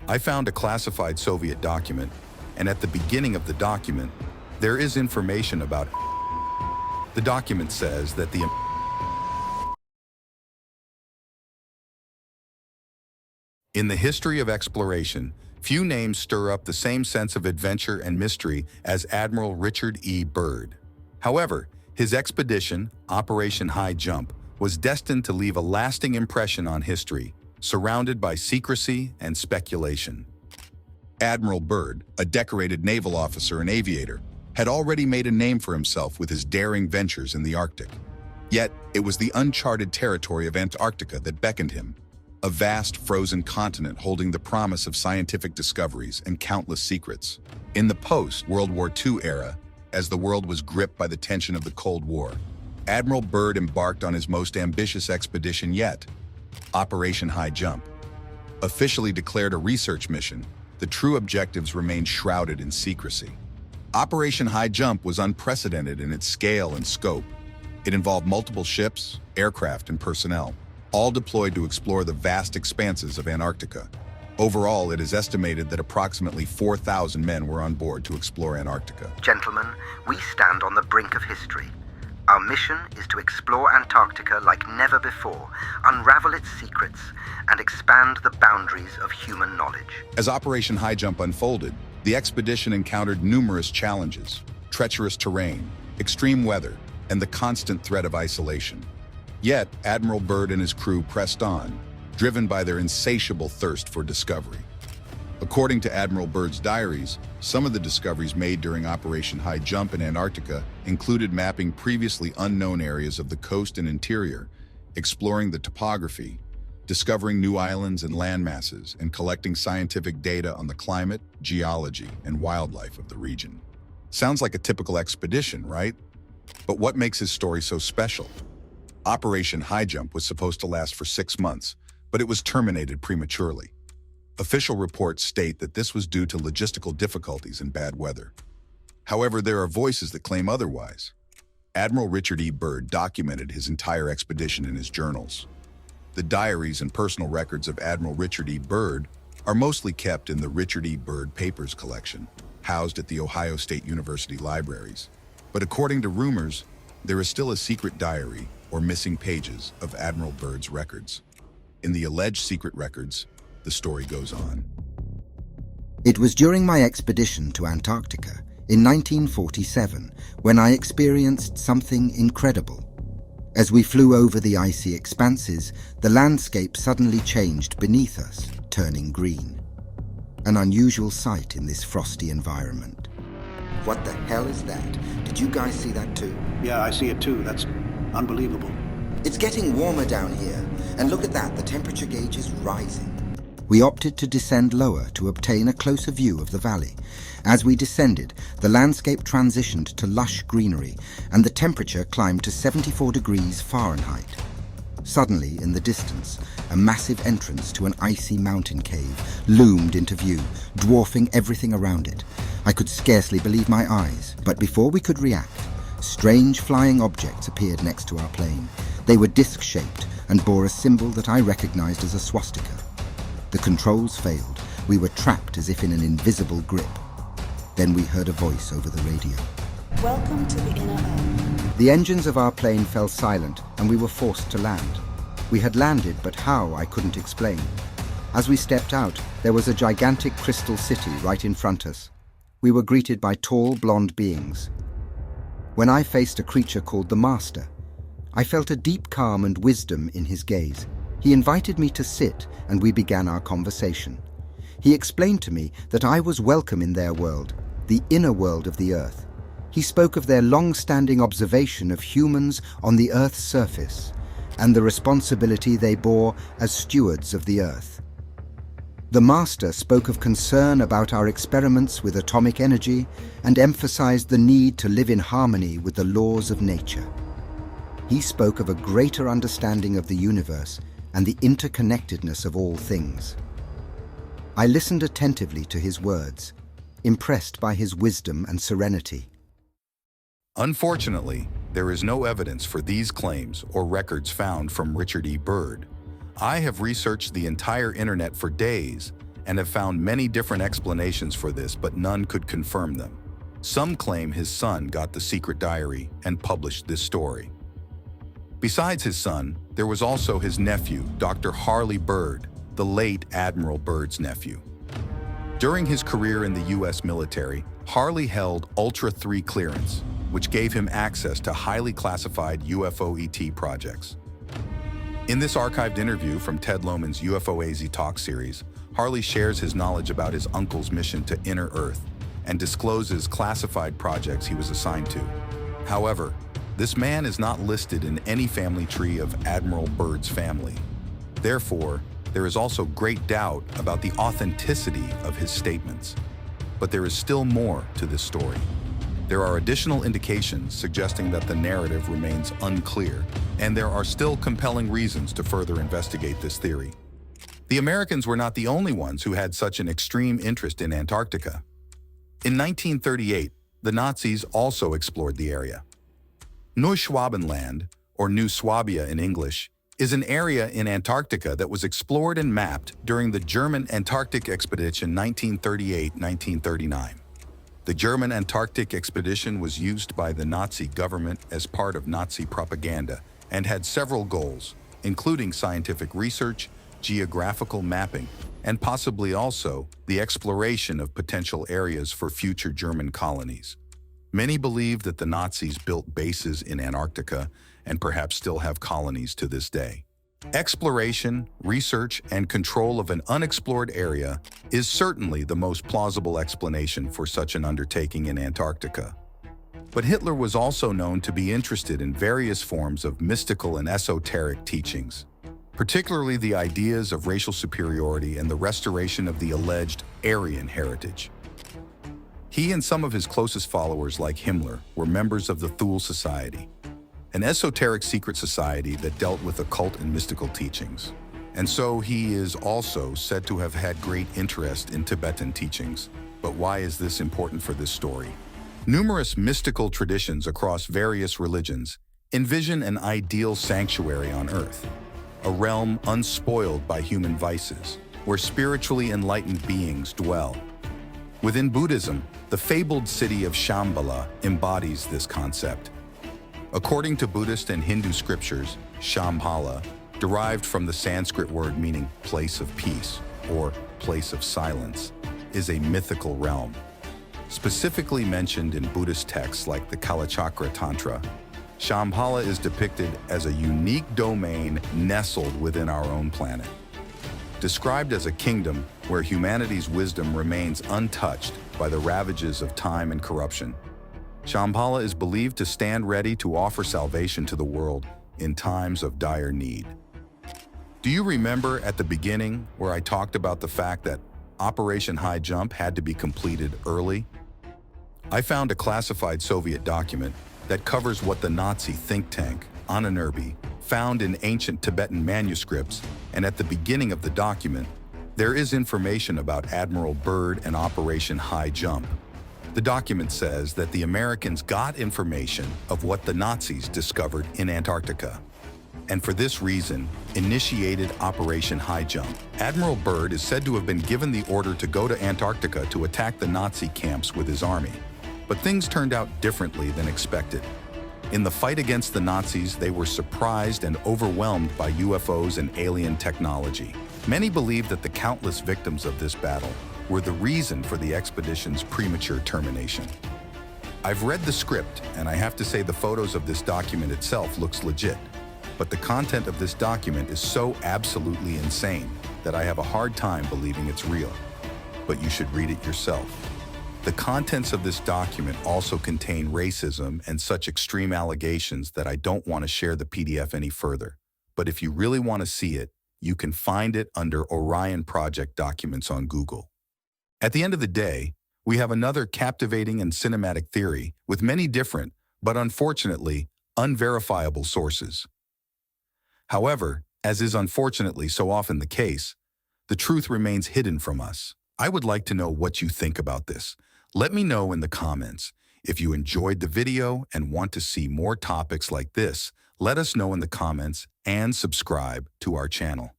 I found a classified Soviet document, and at the beginning of the document, there is information about it. The document says that in the history of exploration, few names stir up the same sense of adventure and mystery as Admiral Richard E. Byrd. However, his expedition, Operation Highjump, was destined to leave a lasting impression on history, surrounded by secrecy and speculation. Admiral Byrd, a decorated naval officer and aviator, had already made a name for himself with his daring ventures in the Arctic. Yet, it was the uncharted territory of Antarctica that beckoned him, a vast frozen continent holding the promise of scientific discoveries and countless secrets. In the post-World War II era, as the world was gripped by the tension of the Cold War, Admiral Byrd embarked on his most ambitious expedition yet, Operation Highjump. Officially declared a research mission, the true objectives remained shrouded in secrecy. Operation Highjump was unprecedented in its scale and scope. It involved multiple ships, aircraft, and personnel, all deployed to explore the vast expanses of Antarctica. Overall, it is estimated that approximately 4,000 men were on board to explore Antarctica. Gentlemen, we stand on the brink of history. Our mission is to explore Antarctica like never before, unravel its secrets, and expand the boundaries of human knowledge. As Operation Highjump unfolded, the expedition encountered numerous challenges: treacherous terrain, extreme weather, and the constant threat of isolation. Yet, Admiral Byrd and his crew pressed on, driven by their insatiable thirst for discovery. According to Admiral Byrd's diaries, some of the discoveries made during Operation Highjump in Antarctica included mapping previously unknown areas of the coast and interior, exploring the topography, discovering new islands and landmasses, and collecting scientific data on the climate, geology, and wildlife of the region. Sounds like a typical expedition, right? But what makes his story so special? Operation Highjump was supposed to last for 6 months, but it was terminated prematurely. Official reports state that this was due to logistical difficulties and bad weather. However, there are voices that claim otherwise. Admiral Richard E. Byrd documented his entire expedition in his journals. The diaries and personal records of Admiral Richard E. Byrd are mostly kept in the Richard E. Byrd Papers collection, housed at the Ohio State University libraries. But according to rumors, there is still a secret diary or missing pages of Admiral Byrd's records. In the alleged secret records, the story goes on. It was during my expedition to Antarctica in 1947 when I experienced something incredible. As we flew over the icy expanses, the landscape suddenly changed beneath us, turning green. An unusual sight in this frosty environment. What the hell is that? Did you guys see that too? Yeah, I see it too. That's unbelievable. It's getting warmer down here, and look at that, the temperature gauge is rising. We opted to descend lower to obtain a closer view of the valley. As we descended, the landscape transitioned to lush greenery, and the temperature climbed to 74 degrees Fahrenheit. Suddenly, in the distance, a massive entrance to an icy mountain cave loomed into view, dwarfing everything around it. I could scarcely believe my eyes, but before we could react, strange flying objects appeared next to our plane. They were disc-shaped and bore a symbol that I recognized as a swastika. The controls failed. We were trapped as if in an invisible grip. Then we heard a voice over the radio. Welcome to the Inner Earth. The engines of our plane fell silent and we were forced to land. We had landed, but how, I couldn't explain. As we stepped out, there was a gigantic crystal city right in front of us. We were greeted by tall, blonde beings. When I faced a creature called the Master, I felt a deep calm and wisdom in his gaze. He invited me to sit, and we began our conversation. He explained to me that I was welcome in their world, the inner world of the Earth. He spoke of their long-standing observation of humans on the Earth's surface, and the responsibility they bore as stewards of the Earth. The Master spoke of concern about our experiments with atomic energy and emphasized the need to live in harmony with the laws of nature. He spoke of a greater understanding of the universe and the interconnectedness of all things. I listened attentively to his words, impressed by his wisdom and serenity. Unfortunately, there is no evidence for these claims or records found from Richard E. Byrd. I have researched the entire internet for days, and have found many different explanations for this, but none could confirm them. Some claim his son got the secret diary and published this story. Besides his son, there was also his nephew, Dr. Harley Byrd, the late Admiral Byrd's nephew. During his career in the U.S. military, Harley held Ultra 3 clearance, which gave him access to highly classified UFO ET projects. In this archived interview from Ted Lohman's UFO AZ Talk series, Harley shares his knowledge about his uncle's mission to Inner Earth and discloses classified projects he was assigned to. However, this man is not listed in any family tree of Admiral Byrd's family. Therefore, there is also great doubt about the authenticity of his statements. But there is still more to this story. There are additional indications suggesting that the narrative remains unclear, and there are still compelling reasons to further investigate this theory. The Americans were not the only ones who had such an extreme interest in Antarctica. In 1938, the Nazis also explored the area. Neuschwabenland, or New Swabia in English, is an area in Antarctica that was explored and mapped during the German Antarctic Expedition 1938-1939. The German Antarctic Expedition was used by the Nazi government as part of Nazi propaganda and had several goals, including scientific research, geographical mapping, and possibly also the exploration of potential areas for future German colonies. Many believe that the Nazis built bases in Antarctica and perhaps still have colonies to this day. Exploration, research, and control of an unexplored area is certainly the most plausible explanation for such an undertaking in Antarctica. But Hitler was also known to be interested in various forms of mystical and esoteric teachings, particularly the ideas of racial superiority and the restoration of the alleged Aryan heritage. He and some of his closest followers, like Himmler, were members of the Thule Society, an esoteric secret society that dealt with occult and mystical teachings. And so he is also said to have had great interest in Tibetan teachings. But why is this important for this story? Numerous mystical traditions across various religions envision an ideal sanctuary on Earth, a realm unspoiled by human vices, where spiritually enlightened beings dwell. Within Buddhism, the fabled city of Shambhala embodies this concept. According to Buddhist and Hindu scriptures, Shambhala, derived from the Sanskrit word meaning place of peace or place of silence, is a mythical realm. Specifically mentioned in Buddhist texts like the Kalachakra Tantra, Shambhala is depicted as a unique domain nestled within our own planet. Described as a kingdom where humanity's wisdom remains untouched by the ravages of time and corruption, Shambhala is believed to stand ready to offer salvation to the world in times of dire need. Do you remember at the beginning where I talked about the fact that Operation Highjump had to be completed early? I found a classified Soviet document that covers what the Nazi think tank, Ahnenerbe, found in ancient Tibetan manuscripts, and at the beginning of the document, there is information about Admiral Byrd and Operation Highjump. The document says that the Americans got information of what the Nazis discovered in Antarctica, and for this reason, initiated Operation Highjump. Admiral Byrd is said to have been given the order to go to Antarctica to attack the Nazi camps with his army. But things turned out differently than expected. In the fight against the Nazis, they were surprised and overwhelmed by UFOs and alien technology. Many believe that the countless victims of this battle were the reason for the expedition's premature termination. I've read the script, and I have to say the photos of this document itself looks legit. But the content of this document is so absolutely insane that I have a hard time believing it's real. But you should read it yourself. The contents of this document also contain racism and such extreme allegations that I don't want to share the PDF any further. But if you really want to see it, you can find it under Orion Project documents on Google. At the end of the day, we have another captivating and cinematic theory with many different, but unfortunately, unverifiable sources. However, as is unfortunately so often the case, the truth remains hidden from us. I would like to know what you think about this. Let me know in the comments. If you enjoyed the video and want to see more topics like this, let us know in the comments and subscribe to our channel.